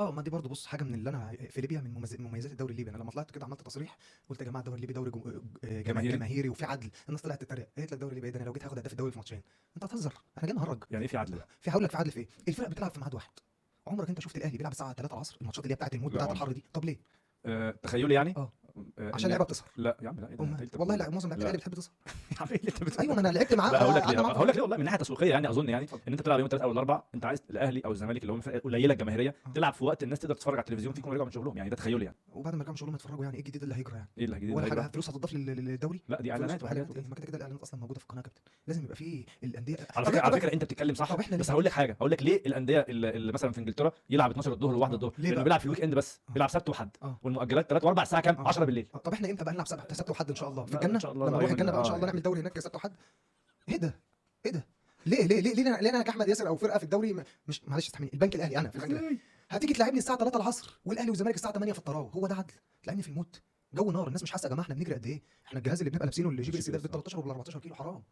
ما دي برضه بُص حاجة من اللي أنا في ليبيا من مميزات الدوري الليبي. أنا لمّا طلعت كده عملت تصريح قُلت يا جماعة الدوري الليبي دوري جماهيري. جماهيري وفيه عدل. الناس طلعت تتريق، قالت لك الدوري الليبي إيه ده، أنا لو جيت هاخد هداف الدوري في ماتشين. أنت هتهزر، إحنا جايين نهرج. يعني ايه في عدل؟ هاقول لك في عدل في إيه، الفرق بتلعب في ميعاد واحد. عمرك أنت شُفت الأهلي بيلعب الساعة 3:00 الماتشات اللي هي بتاعة الموت لا بتاعة عمري. الحر دي، طب ليه؟ تخيلي يعني. آه، عشان ان اللعيبة بتسهر. لا يا عم لا، ايه ده انت أُمّال قلت والله كل ده؟ معظم لعيبة لا الأهلي بتحب تسهر. يا عم ايه اللي انت بتقوله أيوه ما ده؟ أنا لعبت معاه لا هقول لك ليه، أنا معاهم هقول لك ليه فترة. والله من ناحيه تسويقيه يعني اظن يعني اتفضل. ان انت تلعب يوم الثلاث او الاربع، انت عايز الاهلي او الزمالك اللي هم فرق قليله جماهيريه آه. تلعب في وقت الناس تقدر تتفرج على التلفزيون فيكم رجعوا من شغلهم، يعني ده تخيلي يعني. وبعد ما يرجعوا من شغلهم يتفرجوا يعني إيه الجديد اللي هيجرى يعني؟ ايه اللي جديد ولا اللي حاجة هيجرى؟ فلوس هتضاف للدوري؟ لا دي فلوس اعلانات وحاجات إيه؟ وكده. ما كده الإعلانات أصلًا موجودة في القناة يا كابتن، لازم يبقى في الأندية. على طب فكره على طب فكره انت بتتكلم صح، طب إحنا بس ليه؟ هقول لك حاجه، هقول لك ليه الانديه اللي مثلا في انجلترا يلعب 12 الظهر وواحده الظهر، ليه لانه بقى؟ بيلعب في الويك اند بس، آه. بيلعب سبت وحد، آه. والمؤجلات 3 و4 الساعه كام؟ آه. 10 بالليل. طب إحنا إمتى بقى نلعب سبت وحد إن شاء الله؟ في لا ان الجنة؟ شاء الله لمّا لا نروح يوم الجنة بقى إن شاء الله يعني. نعمل دوري هناك سبت وحد؟ إيه ده؟ إيه ده؟ ليه أنا كأحمد ياسر أو فرقة في الدوري مش معلش استحملني، البنك الأهلي أنا في البنك الأهلي هتيجي تلاعبني الساعة 3:00 والأهلي والزمالك الساعة 8 في الطراوة، هو ده عدل؟ تلاعبني في الموت؟ جو نار، الناس مش حاسة يا جماعة إحنا بنجري قد إيه؟ إحنا الجهاز اللي بنبقى لابسينه الGPS ده بال13 وبال14 كيلو حرام.